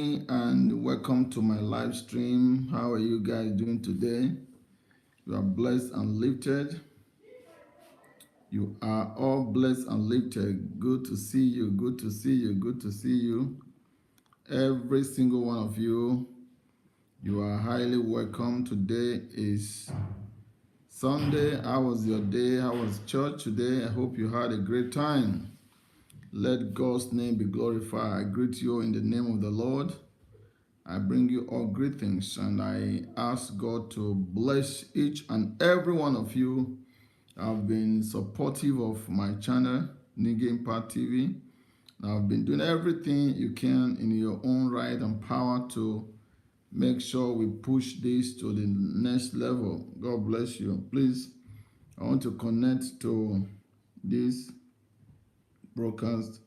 And welcome to my live stream. How are you guys doing today? You are blessed and lifted. You are all blessed and lifted. Good to see you. Good to see you. Good to see you. Every single one of you. You are highly welcome. Today is Sunday. How was your day? How was church today? I hope you had a great time. Let God's name be glorified. I greet you in the name of the Lord. I bring you all greetings and I ask God to bless each and every one of you. I've been supportive of my channel, Nigie TV. I've been doing everything you can in your own right and power to make sure we push this to the next level. God bless you. Please, I want to connect to this broadcast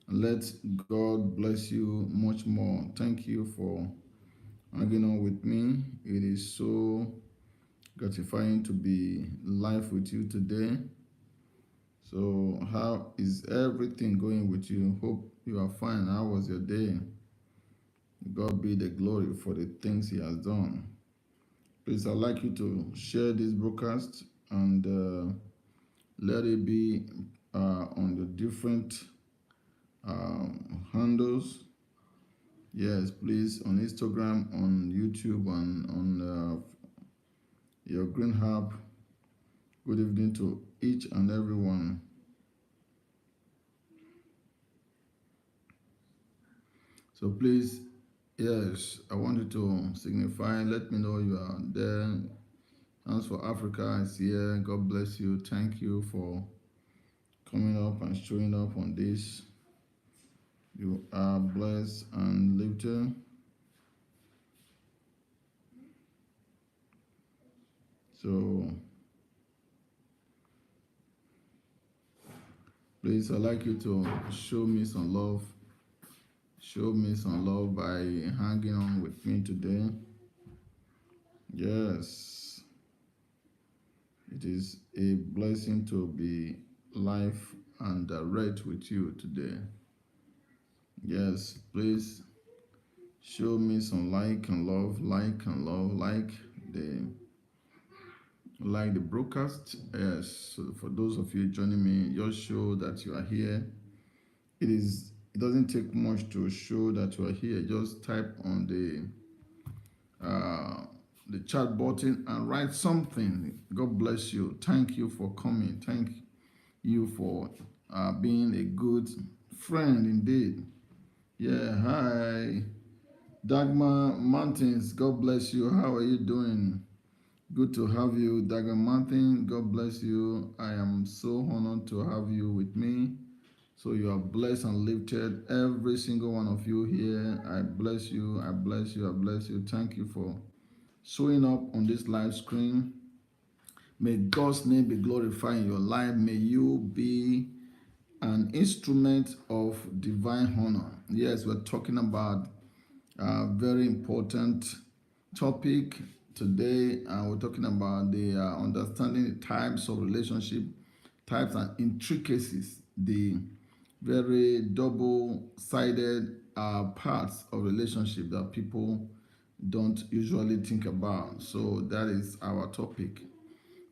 and let God bless you much more. Thank you for hanging on with me. It is so gratifying to be live with you today. So, how is everything going with you? Hope you are fine. How was your day? God be the glory for the things He has done. Please, I'd like you to share this broadcast and let it be on the different handles. Yes, please, on Instagram, on YouTube, and on your Green Hub. Good evening to each and every one. So please, yes, I want you to signify. Let me know you are there. Hands for Africa is here. God bless you. Thank you for coming up and showing up on this. You are blessed and lifted. So please, I'd like you to show me some love. Show me some love by hanging on with me today. Yes, it is a blessing to be live and direct with you today. Yes, please show me some like and love, like the broadcast. Yes, so for those of you joining me, just show that you are here. It doesn't take much to show that you are here. Just type on the chat button and write something. God bless you. Thank you for coming. Thank you for being a good friend indeed. Yeah, hi. Dagmar Mountains, God bless you. How are you doing? Good to have you, Dagmar Mountain. God bless you. I am so honored to have you with me. So you are blessed and lifted. Every single one of you here, I bless you. I bless you. I bless you. Thank you for showing up on this live screen. May God's name be glorified in your life. May you be an instrument of divine honor. Yes, we're talking about a very important topic today. We're talking about the understanding the types of relationship, types and intricacies, the very double-sided parts of relationship that people don't usually think about. So that is our topic.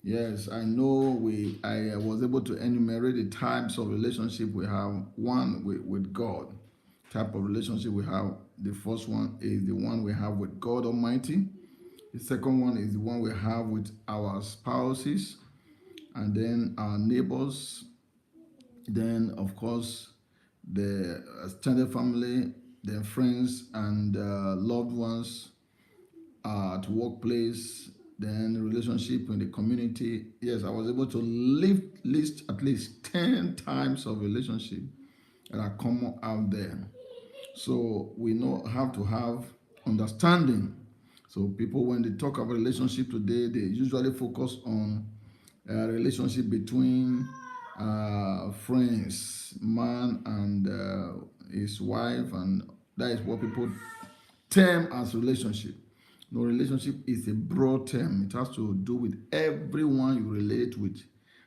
Yes, I know I was able to enumerate the types of relationship we have. One with God, type of relationship we have. The first one is the one we have with God Almighty. The second one is the one we have with our spouses and then our neighbors. Then, of course, the extended family, then friends and loved ones at workplace, then relationship in the community. Yes, I was able to list at least 10 types of relationship that are common out there. So we know how to have understanding. So people, when they talk about relationship today, they usually focus on a relationship between friends, man and his wife, and that is what people term as relationship. No, relationship is a broad term. It has to do with everyone you relate with,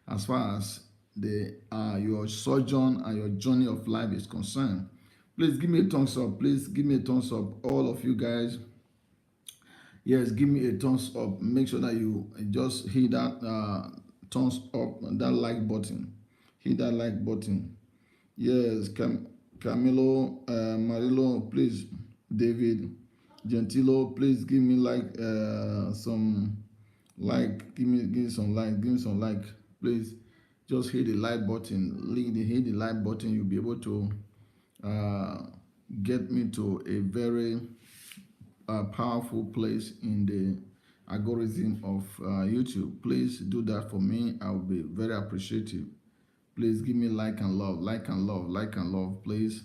as far as the your sojourn and your journey of life is concerned. Please give me a thumbs up. Please give me a thumbs up. All of you guys, yes, give me a thumbs up. Make sure that you just hit that thumbs up, that like button. Hit that like button. Yes, Camilo, Marilo, please, David, Gentilo, please give me like some like, give me some like, give me some like, please. Just hit the like button. Hit the like button. You'll be able to uh, get me to a very powerful place in the algorithm of YouTube. Please do that for me. I'll be very appreciative. Please give me like and love, like and love, like and love, please.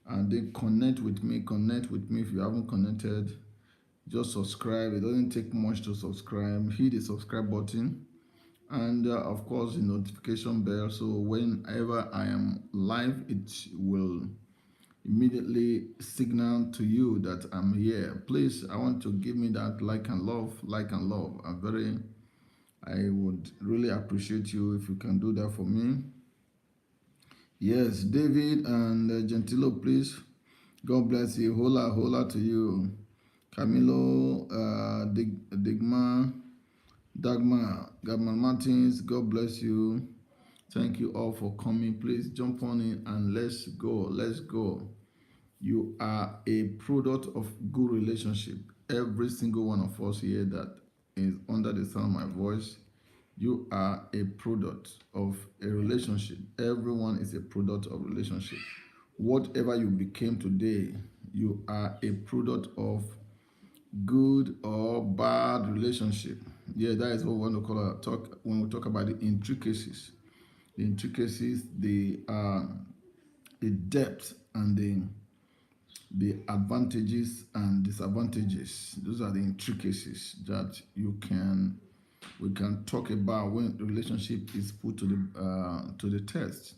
And then connect with me. Connect with me if you haven't connected. Just subscribe. It doesn't take much to subscribe. Hit the subscribe button, and of course the notification bell. So whenever I am live, it will immediately signal to you that I'm here. Please, I want to give me that like and love, like and love. I would really appreciate you if you can do that for me. Yes, David and Gentilo, please. God bless you. Hola, hola to you. Camilo, Dagmar Martins, God bless you. Thank you all for coming. Please jump on in and let's go. Let's go. You are a product of good relationship. Every single one of us here that is under the sound of my voice, you are a product of a relationship. Everyone is a product of relationship. Whatever you became today, you are a product of good or bad relationship. Yeah, that is what we want to call talk when we talk about the intricacies. The intricacies, the depth and the advantages and disadvantages. Those are the intricacies that we can talk about when the relationship is put to the test.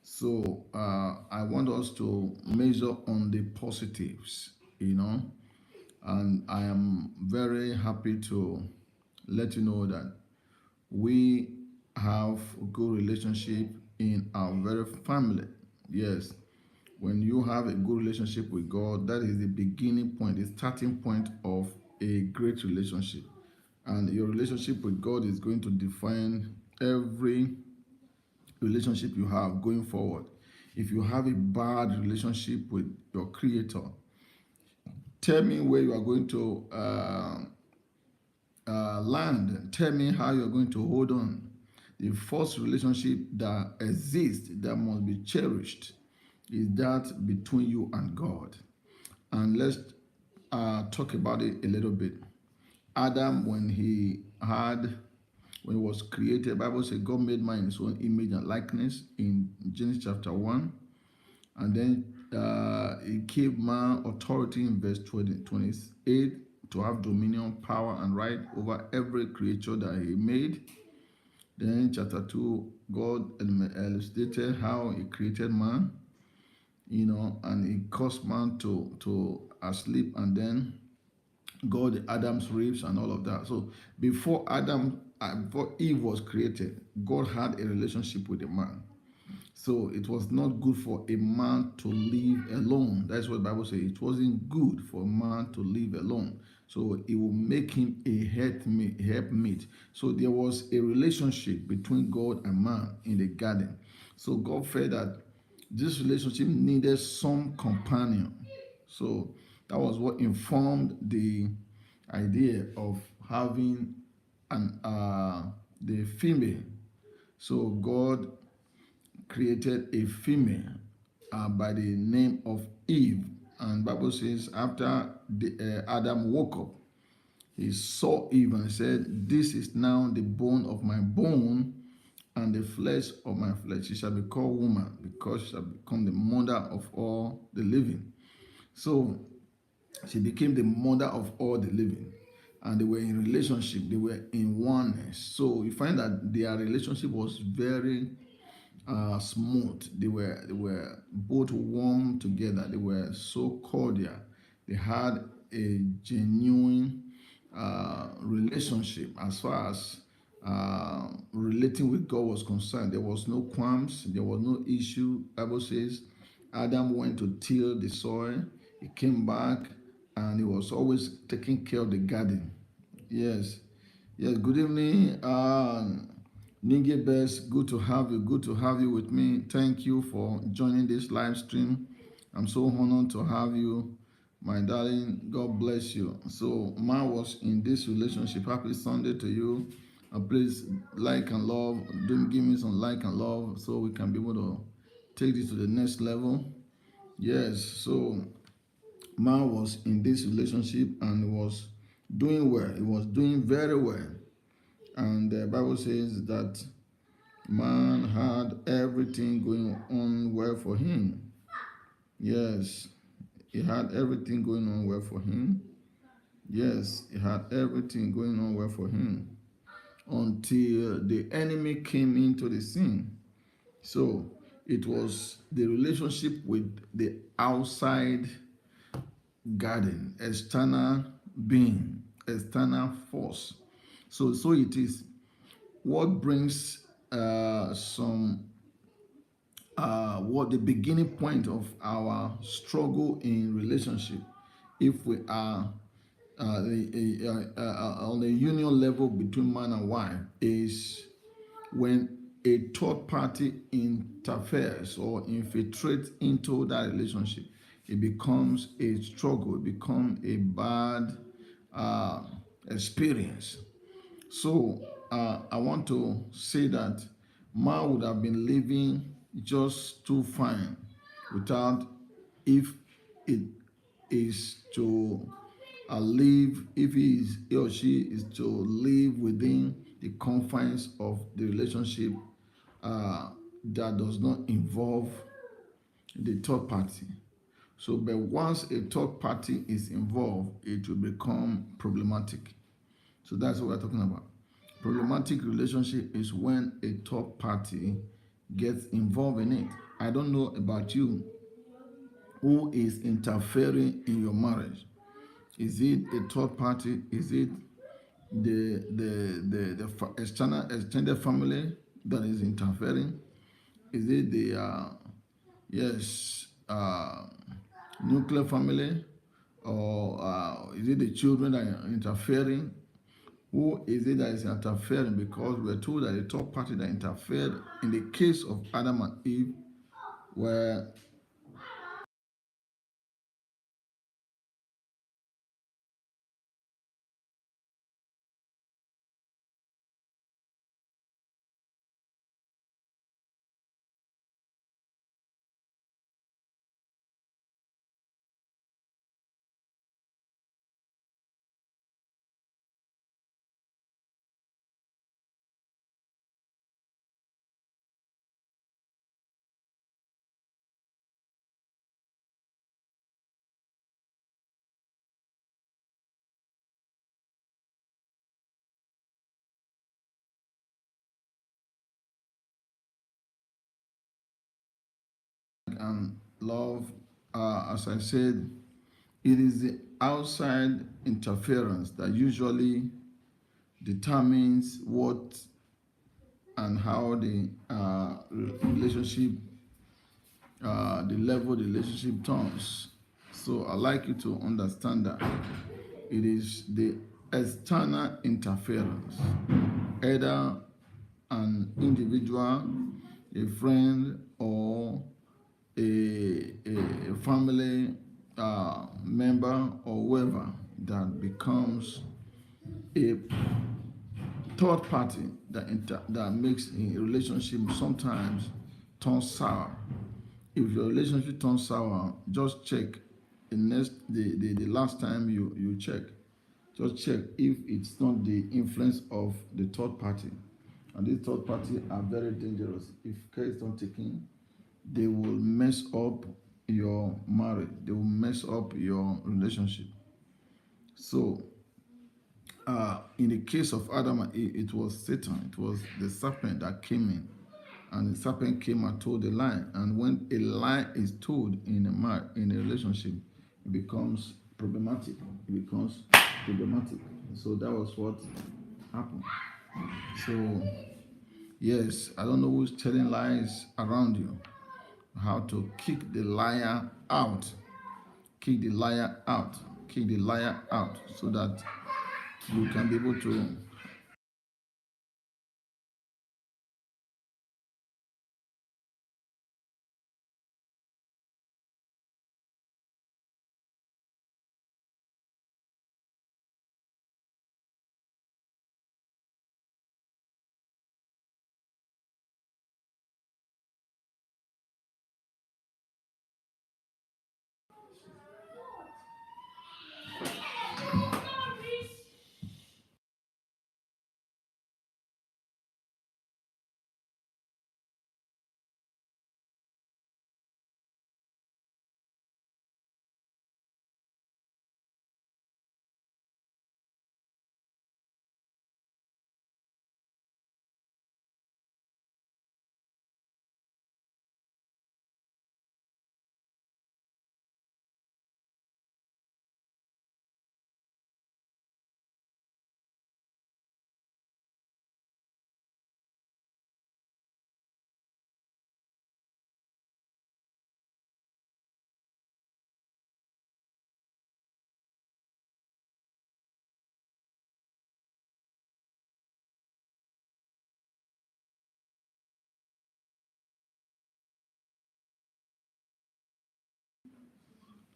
So I want us to measure on the positives, and I am very happy to let you know that we have a good relationship in our very family. Yes, when you have a good relationship with God, that is the beginning point, the starting point of a great relationship. And your relationship with God is going to define every relationship you have going forward. If you have a bad relationship with your Creator, tell me where you are going to land. Tell me how you're going to hold on. The first relationship that exists that must be cherished is that between you and God. And let's talk about it a little bit. Adam, when he was created, the Bible says God made man in his own image and likeness in Genesis chapter 1. And then he gave man authority in verse 28 to have dominion, power, and right over every creature that he made. Then chapter 2, God illustrated how he created man, and he caused man to asleep, and then God, Adam's ribs and all of that. So before Eve was created, God had a relationship with a man. So it was not good for a man to live alone. That's what the Bible says. It wasn't good for a man to live alone. So it will make him a helpmate. So there was a relationship between God and man in the garden. So God felt that this relationship needed some companion. So that was what informed the idea of having the female. So God created a female by the name of Eve, and Bible says after Adam woke up, he saw Eve and said, "This is now the bone of my bone and the flesh of my flesh. She shall be called woman, because she shall become the mother of all the living." So she became the mother of all the living, and they were in relationship. They were in oneness. So you find that their relationship was very smooth. They were both warm together. They were so cordial. They had a genuine relationship as far as relating with God was concerned. There was no qualms. There was no issue. Bible says Adam went to till the soil. He came back, and he was always taking care of the garden. Yes. Yes. Good evening, Nigie Best. Good to have you. Good to have you with me. Thank you for joining this live stream. I'm so honored to have you, my darling. God bless you. So, Ma was in this relationship. Happy Sunday to you. Please like and love. Don't give me some like and love so we can be able to take this to the next level. Yes. So, Ma was in this relationship and was doing well. He was doing very well. And the Bible says that man had everything going on well for him. Yes, he had everything going on well for him. Yes, he had everything going on well for him until the enemy came into the scene. So it was the relationship with the outside garden, external being, external force. So it is what brings some what the beginning point of our struggle in relationship if we are on the union level between man and wife is when a third party interferes or infiltrates into that relationship. It becomes a struggle, it becomes a bad uh, experience. So I want to say that Ma would have been living just too fine without, if it is to live, if he or she is to live within the confines of the relationship that does not involve the third party. So, but once a third party is involved, it will become problematic. So that's what we're talking about. Problematic relationship is when a third party gets involved in it. I don't know about you, who is interfering in your marriage. Is it a third party? Is it the external extended family that is interfering? Is it the yes nuclear family, or is it the children that are interfering? Who is it that is interfering? Because we're told that the third party that interfered in the case of Adam and Eve were and love. As I said, it is the outside interference that usually determines what and how the relationship, the level the relationship turns. So I like you to understand that it is the external interference, either an individual, a friend, or a family member or whoever that becomes a third party that makes a relationship sometimes turn sour. If your relationship turns sour, just check the last time you check. Just check if it's not the influence of the third party. And these third party are very dangerous. If care is not taken, they will mess up your marriage. They will mess up your relationship. So in the case of Adam and Eve, it was Satan, it was the serpent that came in. And the serpent came and told a lie. And when a lie is told in in a relationship, it becomes problematic. It becomes problematic. So that was what happened. So yes, I don't know who's telling lies around you. how to kick the liar out, kick the liar out, kick the liar out, so that you can be able to.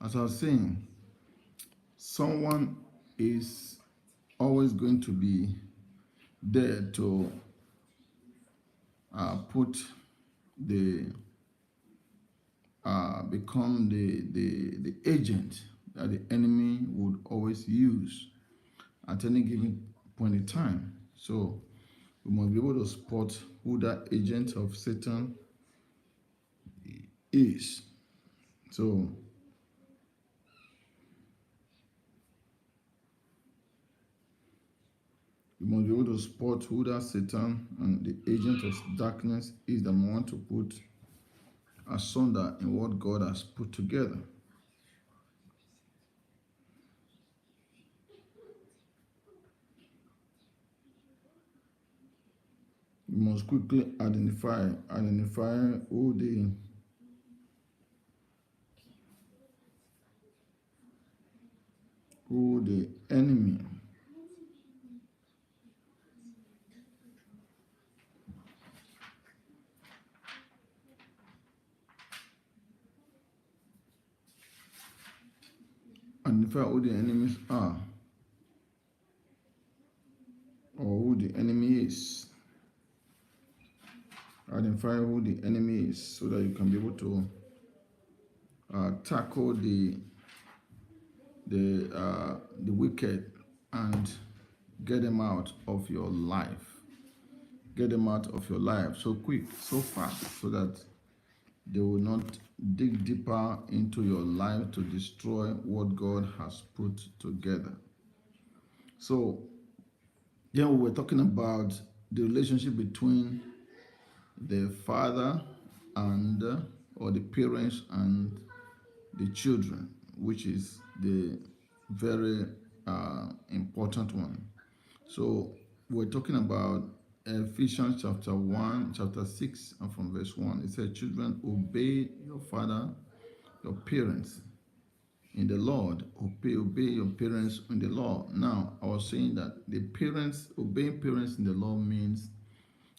As I was saying, someone is always going to be there to put the become the agent that the enemy would always use at any given point in time. So we must be able to spot who that agent of Satan is. So we must be able to spot who that Satan and the agent of darkness is that we want to put asunder in what God has put together. We must quickly identify who the enemy. Identify who the enemies are, or who the enemy is. Identify who the enemy is, so that you can be able to tackle the wicked and get them out of your life. Get them out of your life so quick, so fast, so that they will not dig deeper into your life to destroy what God has put together. So, yeah, we were talking about the relationship between the father and or the parents and the children, which is the very important one. So we're talking about Ephesians chapter 1, chapter 6, and from verse 1. It says, children, obey your father, your parents in the Lord. Obey your parents in the Lord. Now, I was saying that the parents, obeying parents in the Lord means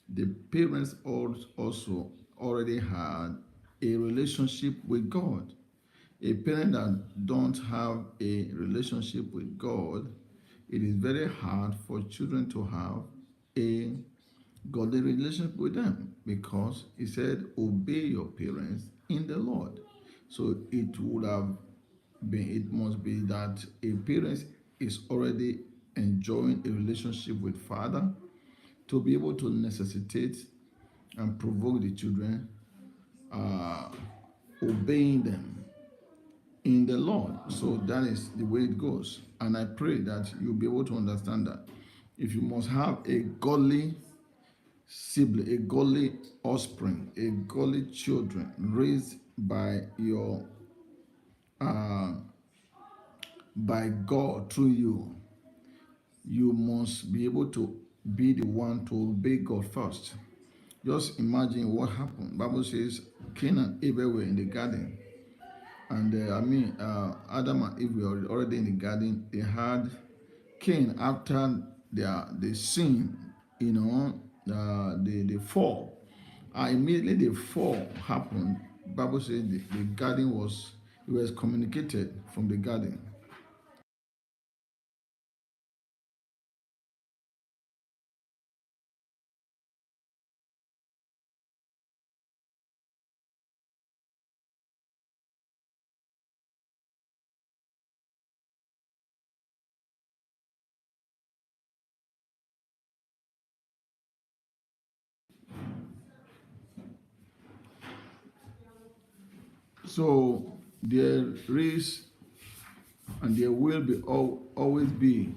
the parents also already had a relationship with God. A parent that don't have a relationship with God, it is very hard for children to have a godly relationship with them, because he said, obey your parents in the Lord. So it would have been, it must be that a parent is already enjoying a relationship with Father to be able to necessitate and provoke the children, uh, obeying them in the Lord. So that is the way it goes. And I pray that you'll be able to understand that if you must have a godly sibling, a godly offspring, a godly children raised uh, by God through you, you must be able to be the one to obey God first. Just imagine what happened. Bible says Cain and Abel were in the garden, and Adam and Eve were already in the garden. They had Cain after the sin, the fall. Immediately the fall happened. Bible says the garden was it was communicated from the garden. So there is and there will be always be.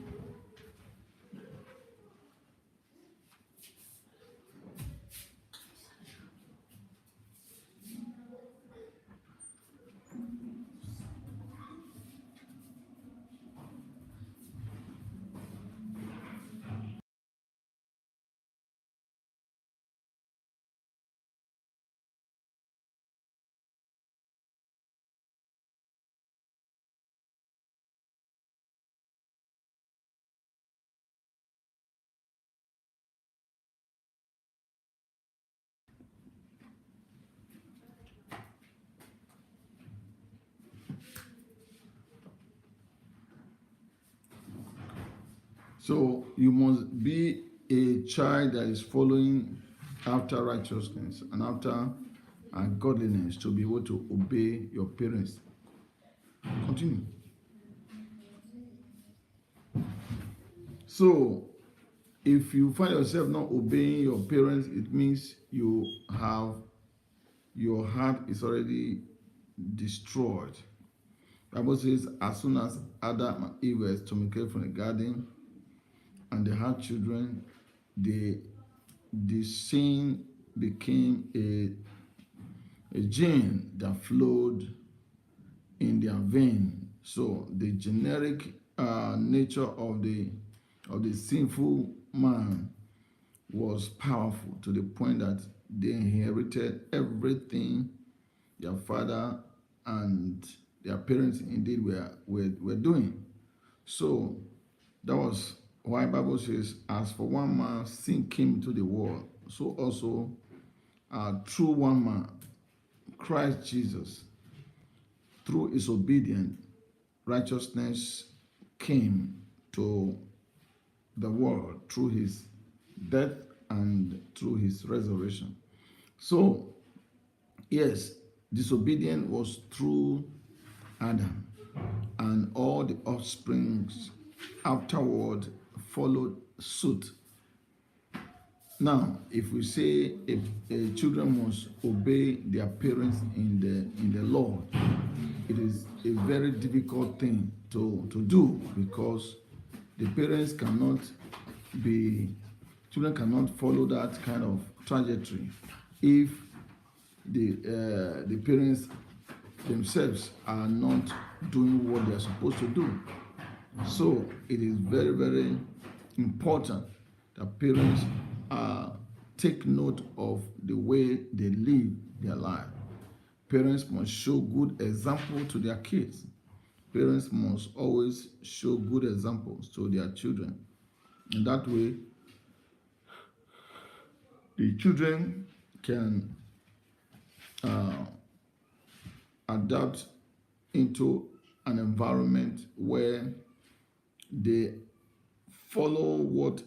So you must be a child that is following after righteousness and after godliness to be able to obey your parents. Continue. So if you find yourself not obeying your parents, it means your heart is already destroyed. The Bible says, as soon as Adam and Eve were exterminated from the garden and they had children, the sin became a gene that flowed in their vein. So the generic nature of the sinful man was powerful to the point that they inherited everything their father and their parents indeed were doing. So that was why Bible says, as for one man sin came into the world, so also through one man, Christ Jesus, through his obedience, righteousness came to the world through his death and through his resurrection. So, yes, disobedience was through Adam, and all the offsprings afterward followed suit. Now, if we say a children must obey their parents in the Lord, it is a very difficult thing to do, because the parents cannot be children cannot follow that kind of trajectory if the parents themselves are not doing what they are supposed to do. So it is very, very important that parents take note of the way they live their life. Parents must show good example to their kids. Parents must always show good examples to their children. In that way, the children can adapt into an environment where they follow what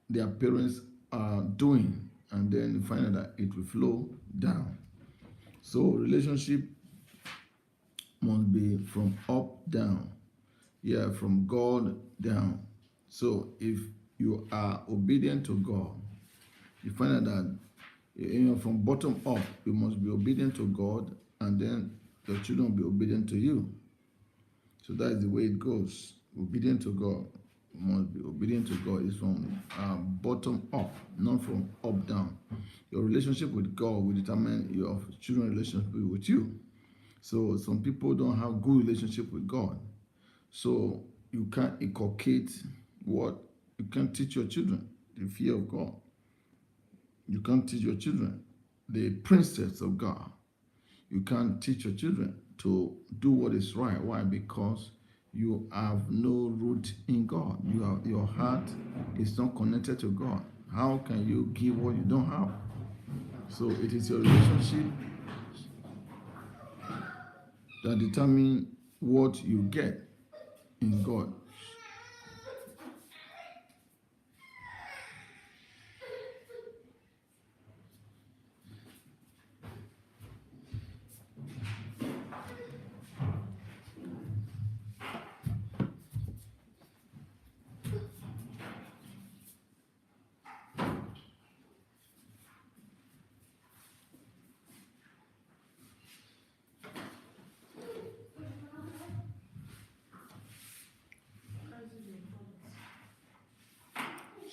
their parents are doing, and then you find out that it will flow down. So relationship must be from up down, yeah, from God down. So if you are obedient to God, you find out that from bottom up, you must be obedient to God, and then your children will be obedient to you. So that is the way it goes. Obedient to God. You must be obedient to God. It's from bottom up, not from up down. Your relationship with God will determine your children's relationship with you. So some people don't have good relationship with God. So you can't inculcate what you can't teach your children the fear of God. You can't teach your children the precepts of God. You can't teach your children to do what is right. Why? Because you have no root in God. Your heart is not connected to God. How can you give what you don't have? So it is your relationship that determine what you get in God.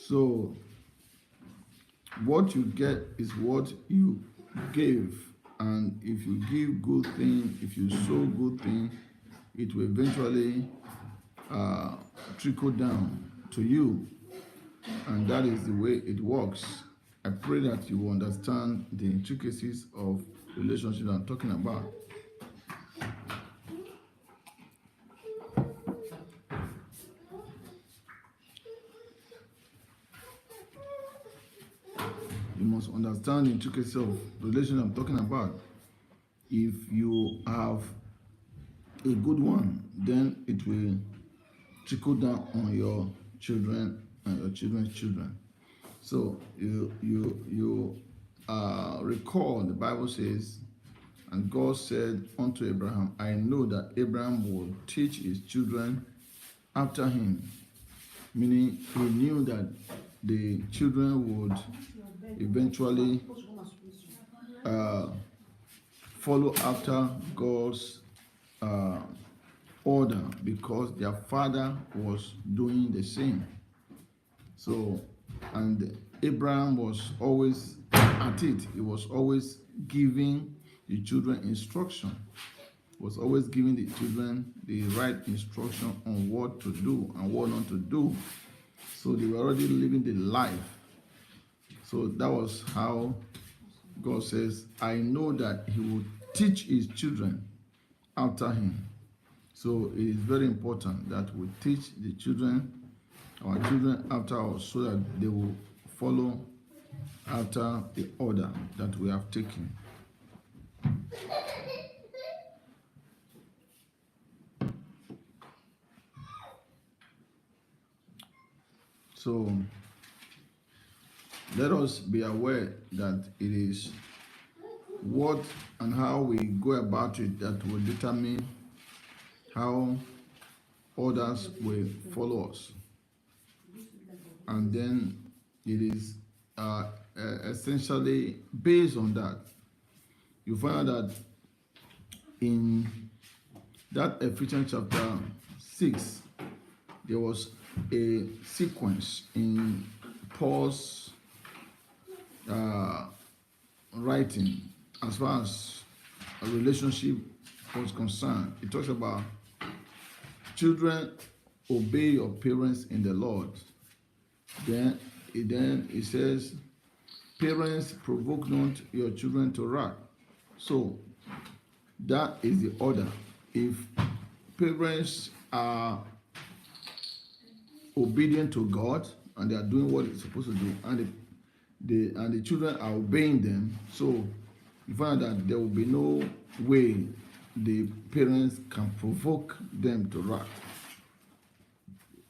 So what you get is what you give. And if you give good thing, if you sow good thing, it will eventually trickle down to you. And that is the way it works. I pray that you understand the intricacies of relationship I'm talking about. You must understand the intricacies of relationship I'm talking about. If you have a good one, then it will trickle down on your children and your children's children. So you recall the Bible says, and God said unto Abraham, I know that Abraham will teach his children after him. Meaning he knew that the children would eventually follow after God's order because their father was doing the same. So, and Abraham was always at it. He was always giving the children instruction. Was always giving the children the right instruction on what to do and what not to do. So they were already living the life. So that was how God says, I know that he will teach his children after him. So it is very important that we teach the children, our children after us, so that they will follow after the order that we have taken. So let us be aware that it is what and how we go about it that will determine how others will follow us. And then it is essentially based on that. You find out that in that Ephesians chapter 6, there was a sequence in Paul's writing as far as a relationship was concerned. It talks about children, obey your parents in the Lord. Then it says, parents, provoke not your children to wrath. So that is the order. If parents are obedient to God and they are doing what it's supposed to do, and the children are obeying them, so you find that there will be no way the parents can provoke them to wrath.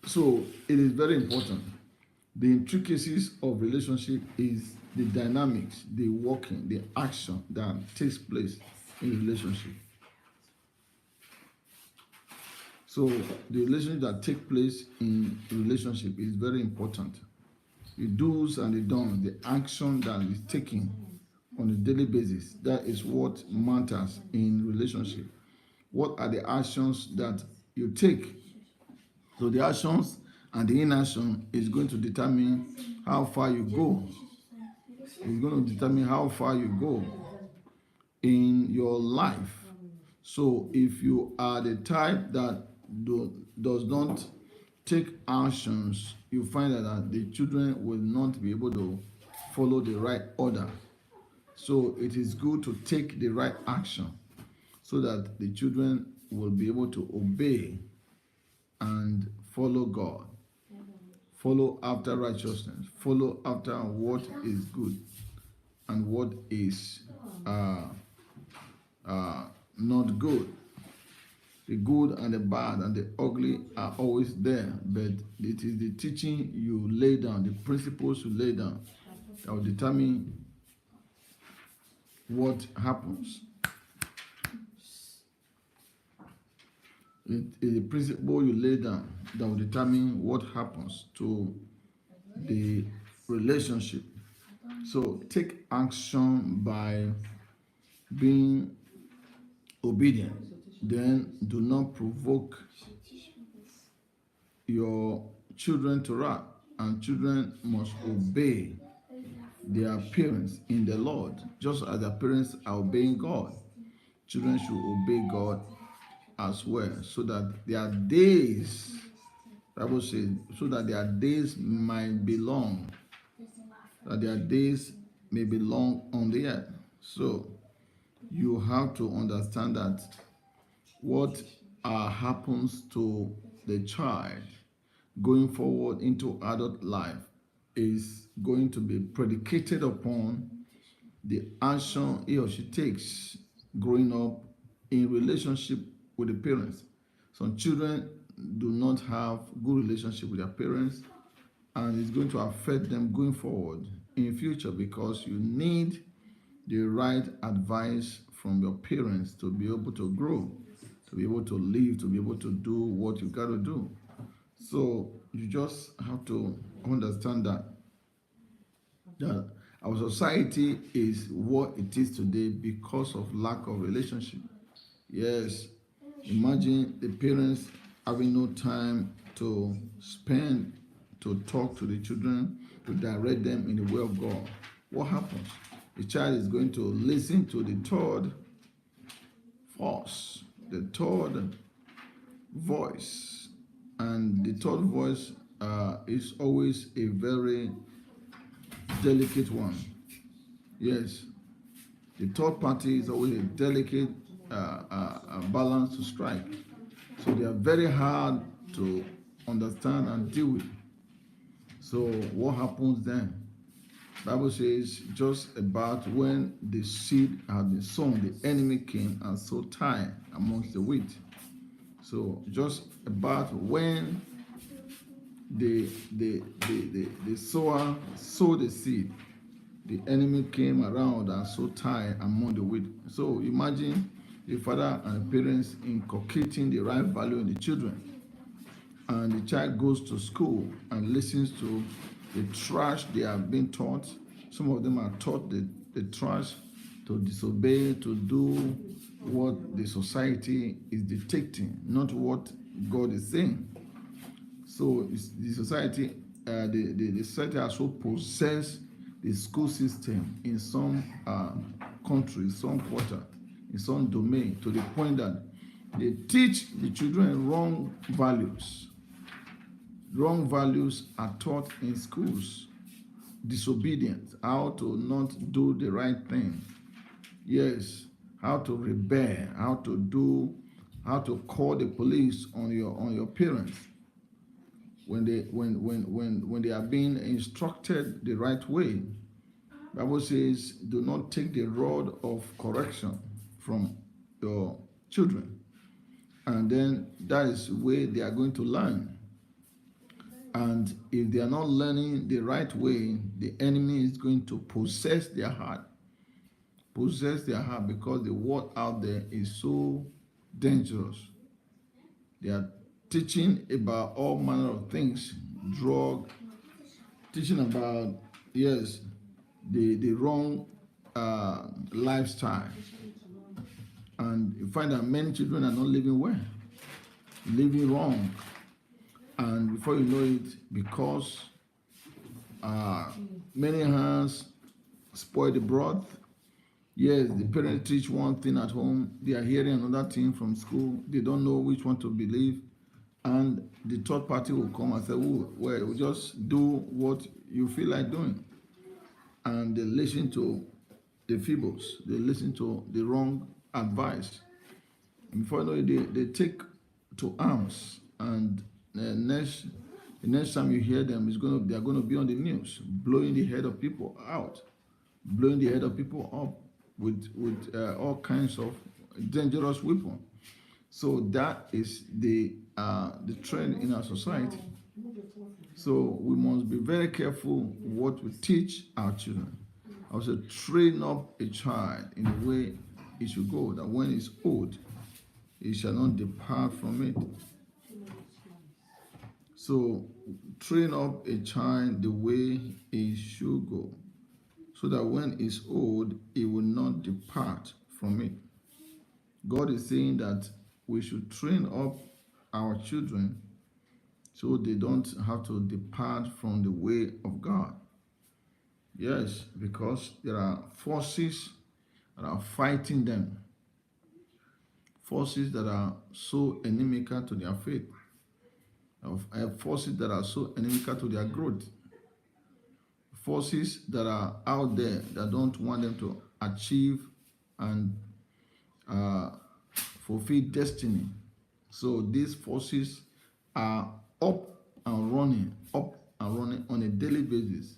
So it is very important. The intricacies of relationship is the dynamics, the working, the action that takes place in relationship. So the relationship that takes place in relationship is very important. The do's and the don'ts, the action that is taken on a daily basis, that is what matters in relationship. What are the actions that you take? So the actions and the inaction is going to determine how far you go. It's going to determine how far you go in your life. So if you are the type that does not take actions, you find that the children will not be able to follow the right order. So it is good to take the right action so that the children will be able to obey and follow God, follow after righteousness, follow after what is good and what is not good. The good and the bad and the ugly are always there, but it is the teaching you lay down, the principles you lay down, that will determine what happens. It is the principle you lay down that will determine what happens to the relationship. So take action by being obedient. Then do not provoke your children to wrath, and children must obey their parents in the Lord, just as their parents are obeying God. Children should obey God as well, so that their days, Bible says, so that their days might be long, that their days may be long on the earth. So you have to understand that what happens to the child going forward into adult life is going to be predicated upon the action he or she takes growing up in relationship with the parents. Some children do not have good relationship with their parents, and it's going to affect them going forward in future, because you need the right advice from your parents to be able to grow, to be able to live, to be able to do what you got to do. So you just have to understand that our society is what it is today because of lack of relationship. Yes, imagine the parents having no time to spend to talk to the children, to direct them in the way of God. What happens? The child is going to listen to the third force, the third voice, and the third voice is always a very delicate one. Yes, the third party is always a delicate balance to strike. So they are very hard to understand and deal with. So what happens then? Bible says just about when the seed had been sown, the enemy came and sowed tares amongst the wheat. So just about when the sower sowed the seed, the enemy came around and sowed tares among the wheat. So imagine the father and parents inculcating the right value in the children, and the child goes to school and listens to the trash they have been taught. Some of them are taught the trash, to disobey, to do what the society is dictating, not what God is saying. So the society, the society has so possessed the school system in some countries, some quarter, in some domain, to the point that they teach the children wrong values. Wrong values are taught in schools. Disobedience, how to not do the right thing. Yes, how to rebel, how to call the police on your parents when they are being instructed the right way. Bible says, do not take the rod of correction from your children. And then that is where they are going to learn. And if they are not learning the right way, the enemy is going to possess their heart. Possess their heart, because the world out there is so dangerous. They are teaching about all manner of things, drug, teaching about, yes, the wrong lifestyle. And you find that many children are not living well, living wrong. And before you know it, because many hands spoil the broth. Yes, the parents teach one thing at home, they are hearing another thing from school, they don't know which one to believe, and the third party will come and say, well, just do what you feel like doing. and they listen to the feebles, they listen to the wrong advice. And before you know it, they take to arms, and the next time you hear them, they are going to be on the news, blowing the head of people out, blowing the head of people up with all kinds of dangerous weapons. So that is the trend in our society. So we must be very careful what we teach our children. Also, train up a child in the way he should go, that when he's old, he shall not depart from it. So, train up a child the way he should go, so that when he's old, he will not depart from it. God is saying that we should train up our children so they don't have to depart from the way of God. Yes, because there are forces that are fighting them, forces that are so inimical to their faith, forces that are so inimical to their growth, forces that are out there that don't want them to achieve and uh, fulfill destiny. So these forces are up and running on a daily basis,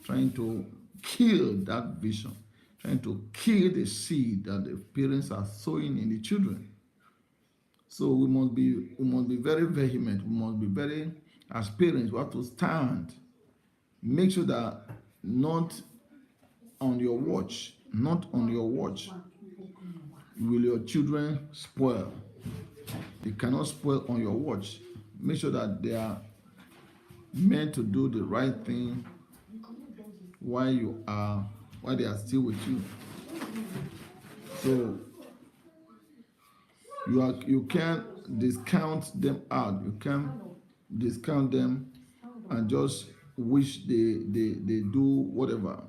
trying to kill that vision, trying to kill the seed that the parents are sowing in the children. So we must be very vehement. We must be very, as parents, we have to stand. Make sure that not on your watch, not on your watch, will your children spoil. They cannot spoil on your watch. Make sure that they are meant to do the right thing while they are still with you. So you can't discount them out. You can't discount them and just wish they do whatever.